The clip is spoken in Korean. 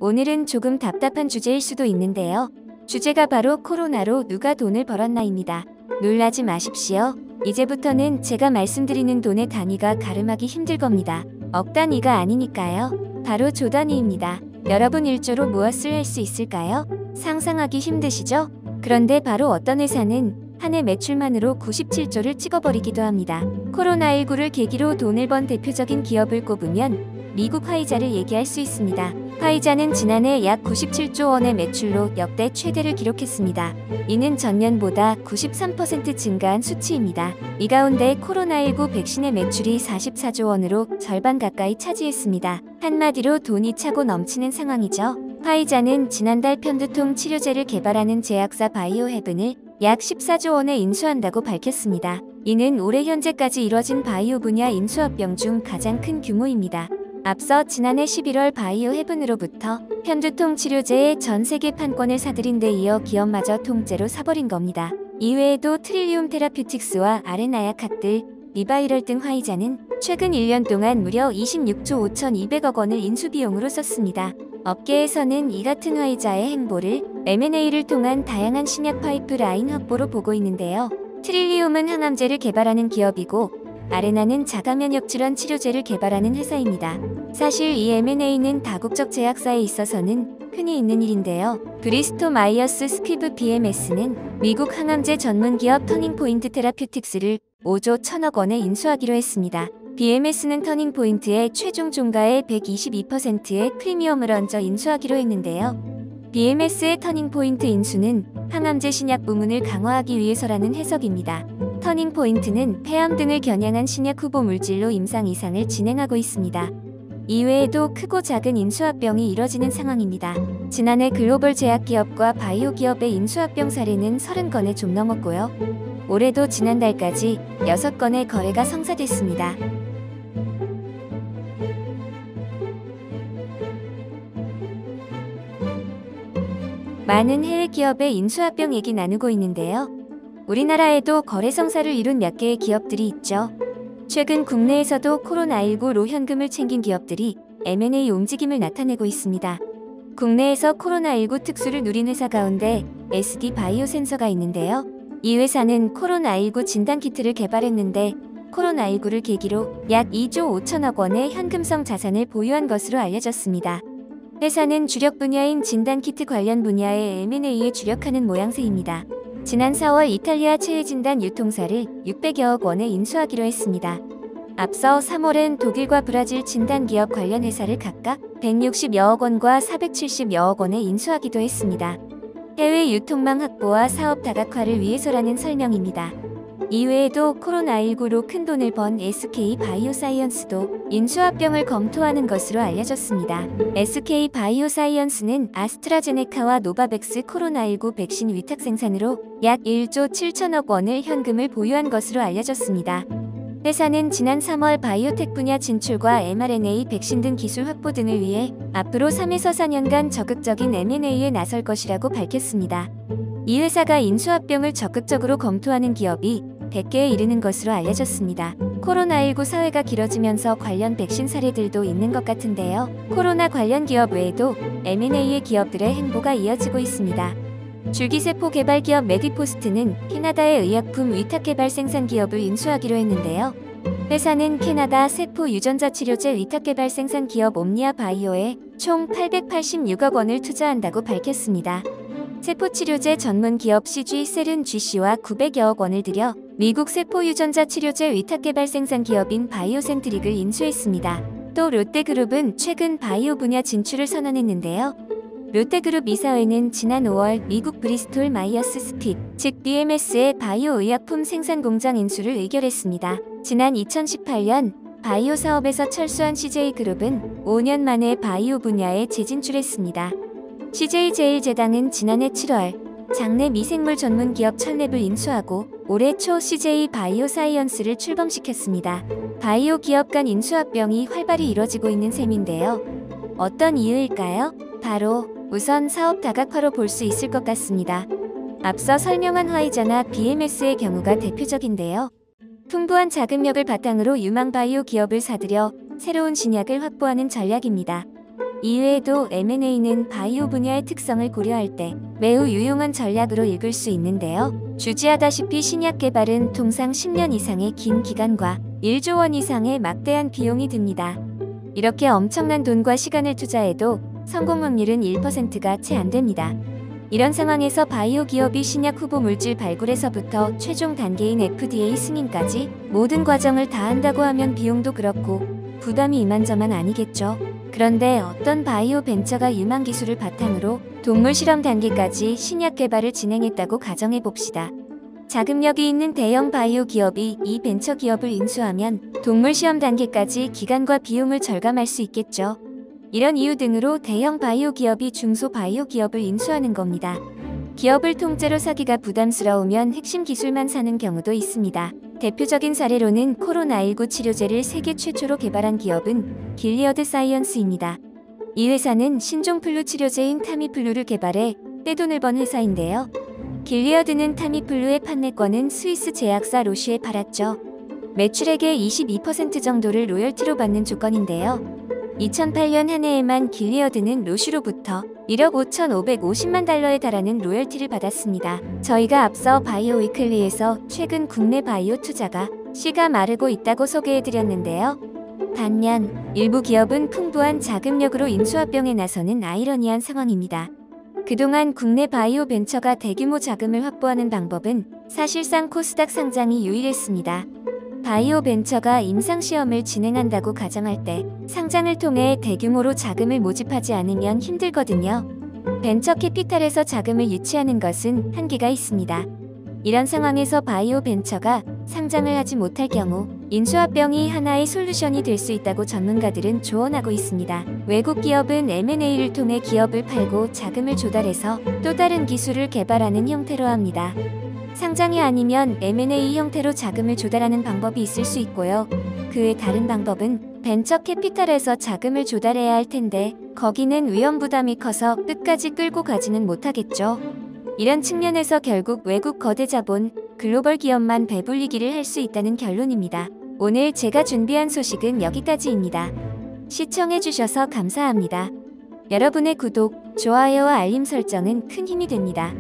오늘은 조금 답답한 주제일 수도 있는데요. 주제가 바로 코로나로 누가 돈을 벌었나입니다. 놀라지 마십시오. 이제부터는 제가 말씀드리는 돈의 단위가 가름하기 힘들 겁니다. 억 단위가 아니니까요. 바로 조 단위입니다. 여러분 1조로 무엇을 할 수 있을까요? 상상하기 힘드시죠? 그런데 바로 어떤 회사는 한 해 매출만으로 97조를 찍어버리기도 합니다. 코로나19를 계기로 돈을 번 대표적인 기업을 꼽으면 미국 화이자를 얘기할 수 있습니다. 화이자는 지난해 약 97조 원의 매출로 역대 최대를 기록했습니다. 이는 전년보다 93% 증가한 수치입니다. 이 가운데 코로나19 백신의 매출이 44조 원으로 절반 가까이 차지했습니다. 한마디로 돈이 차고 넘치는 상황이죠. 화이자는 지난달 편두통 치료제를 개발하는 제약사 바이오헤븐을 약 14조 원에 인수한다고 밝혔습니다. 이는 올해 현재까지 이뤄진 바이오 분야 인수합병 중 가장 큰 규모입니다. 앞서 지난해 11월 바이오헤븐으로부터 편두통 치료제의 전 세계 판권을 사들인 데 이어 기업마저 통째로 사버린 겁니다. 이외에도 트릴리움 테라퓨틱스와 아레나야카들, 리바이럴 등 화이자는 최근 1년 동안 무려 26조 5,200억 원을 인수비용으로 썼습니다. 업계에서는 이 같은 화이자의 행보를 M&A를 통한 다양한 신약 파이프라인 확보로 보고 있는데요. 트릴리움은 항암제를 개발하는 기업이고 아레나는 자가면역 질환 치료제를 개발하는 회사입니다. 사실 이 M&A는 다국적 제약사에 있어서는 흔히 있는 일인데요. 브리스톨 마이어스 스퀴브 BMS는 미국 항암제 전문 기업 터닝포인트 테라퓨틱스를 5조 1천억 원에 인수하기로 했습니다. BMS는 터닝포인트의 최종 종가의 122%의 프리미엄을 얹어 인수하기로 했는데요. BMS의 터닝포인트 인수는 항암제 신약 부문을 강화하기 위해서라는 해석입니다. 터닝포인트는 폐암 등을 겨냥한 신약 후보 물질로 임상 이상을 진행하고 있습니다. 이외에도 크고 작은 인수합병이 이뤄지는 상황입니다. 지난해 글로벌 제약기업과 바이오 기업의 인수합병 사례는 30건에 좀 넘었고요. 올해도 지난달까지 6건의 거래가 성사됐습니다. 많은 해외 기업의 인수합병 얘기 나누고 있는데요. 우리나라에도 거래 성사를 이룬 몇 개의 기업들이 있죠. 최근 국내에서도 코로나19로 현금을 챙긴 기업들이 M&A 움직임을 나타내고 있습니다. 국내에서 코로나19 특수를 누린 회사 가운데 SD 바이오센서가 있는데요. 이 회사는 코로나19 진단키트를 개발했는데 코로나19를 계기로 약 2조 5천억 원의 현금성 자산을 보유한 것으로 알려졌습니다. 회사는 주력 분야인 진단키트 관련 분야의 M&A에 주력하는 모양새입니다. 지난 4월 이탈리아 체외진단 유통사를 600여억 원에 인수하기로 했습니다. 앞서 3월엔 독일과 브라질 진단기업 관련 회사를 각각 160여억 원과 470여억 원에 인수하기도 했습니다. 해외 유통망 확보와 사업 다각화를 위해서라는 설명입니다. 이외에도 코로나19로 큰돈을 번 SK 바이오사이언스도 인수합병을 검토하는 것으로 알려졌습니다. SK 바이오사이언스는 아스트라제네카와 노바백스 코로나19 백신 위탁 생산으로 약 1조 7천억 원을 현금을 보유한 것으로 알려졌습니다. 회사는 지난 3월 바이오텍 분야 진출과 mRNA 백신 등 기술 확보 등을 위해 앞으로 3에서 4년간 적극적인 M&A에 나설 것이라고 밝혔습니다. 이 회사가 인수합병을 적극적으로 검토하는 기업이 100개에 이르는 것으로 알려졌습니다. 코로나19 사회가 길어지면서 관련 백신 사례들도 있는 것 같은데요. 코로나 관련 기업 외에도 M&A의 기업들의 행보가 이어지고 있습니다. 줄기세포 개발 기업 메디포스트는 캐나다의 의약품 위탁 개발 생산 기업을 인수하기로 했는데요. 회사는 캐나다 세포 유전자 치료제 위탁 개발 생산 기업 옴니아 바이오에 총 886억 원을 투자한다고 밝혔습니다. 세포치료제 전문 기업 CG 셀은 GC와 900여억 원을 들여 미국 세포 유전자 치료제 위탁 개발 생산 기업인 바이오센트릭을 인수했습니다. 또 롯데그룹은 최근 바이오 분야 진출을 선언했는데요. 롯데그룹 이사회는 지난 5월 미국 브리스톨 마이어스 스퀴브, 즉 BMS의 바이오 의약품 생산 공장 인수를 의결했습니다. 지난 2018년 바이오 사업에서 철수한 CJ그룹은 5년 만에 바이오 분야에 재진출했습니다. CJ제일제당은 지난해 7월 장내 미생물 전문 기업 철랩을 인수하고 올해 초 CJ 바이오사이언스를 출범시켰습니다. 바이오 기업 간 인수합병이 활발히 이뤄지고 있는 셈인데요. 어떤 이유일까요? 바로 우선 사업 다각화로 볼 수 있을 것 같습니다. 앞서 설명한 화이자나 BMS의 경우가 대표적인데요. 풍부한 자금력을 바탕으로 유망 바이오 기업을 사들여 새로운 신약을 확보하는 전략입니다. 이외에도 M&A는 바이오 분야의 특성을 고려할 때 매우 유용한 전략으로 읽을 수 있는데요. 주지하다시피 신약 개발은 통상 10년 이상의 긴 기간과 1조 원 이상의 막대한 비용이 듭니다. 이렇게 엄청난 돈과 시간을 투자해도 성공 확률은 1%가 채 안 됩니다. 이런 상황에서 바이오 기업이 신약 후보 물질 발굴에서부터 최종 단계인 FDA 승인까지 모든 과정을 다 한다고 하면 비용도 그렇고 부담이 이만저만 아니겠죠. 그런데 어떤 바이오 벤처가 유망 기술을 바탕으로 동물 실험 단계까지 신약 개발을 진행했다고 가정해 봅시다. 자금력이 있는 대형 바이오 기업이 이 벤처 기업을 인수하면 동물 시험 단계까지 기간과 비용을 절감할 수 있겠죠. 이런 이유 등으로 대형 바이오 기업이 중소 바이오 기업을 인수하는 겁니다. 기업을 통째로 사기가 부담스러우면 핵심 기술만 사는 경우도 있습니다. 대표적인 사례로는 코로나19 치료제를 세계 최초로 개발한 기업은 길리어드 사이언스입니다. 이 회사는 신종 플루 치료제인 타미플루를 개발해 떼돈을 번 회사인데요. 길리어드는 타미플루의 판매권은 스위스 제약사 로슈에 팔았죠. 매출액의 22% 정도를 로열티로 받는 조건인데요. 2008년 한 해에만 길리어드는 로슈로부터 1억 5,550만 달러에 달하는 로열티를 받았습니다. 저희가 앞서 바이오 위클리에서 최근 국내 바이오 투자가 씨가 마르고 있다고 소개해드렸는데요. 반면 일부 기업은 풍부한 자금력으로 인수합병에 나서는 아이러니한 상황입니다. 그동안 국내 바이오 벤처가 대규모 자금을 확보하는 방법은 사실상 코스닥 상장이 유일했습니다. 바이오 벤처가 임상시험을 진행한다고 가정할 때 상장을 통해 대규모로 자금을 모집하지 않으면 힘들거든요. 벤처 캐피탈에서 자금을 유치하는 것은 한계가 있습니다. 이런 상황에서 바이오 벤처가 상장을 하지 못할 경우 인수합병이 하나의 솔루션이 될 수 있다고 전문가들은 조언하고 있습니다. 외국 기업은 M&A를 통해 기업을 팔고 자금을 조달해서 또 다른 기술을 개발하는 형태로 합니다. 상장이 아니면 M&A 형태로 자금을 조달하는 방법이 있을 수 있고요. 그 외 다른 방법은 벤처 캐피탈에서 자금을 조달해야 할 텐데 거기는 위험 부담이 커서 끝까지 끌고 가지는 못하겠죠. 이런 측면에서 결국 외국 거대 자본, 글로벌 기업만 배불리기를 할 수 있다는 결론입니다. 오늘 제가 준비한 소식은 여기까지입니다. 시청해주셔서 감사합니다. 여러분의 구독, 좋아요와 알림 설정은 큰 힘이 됩니다.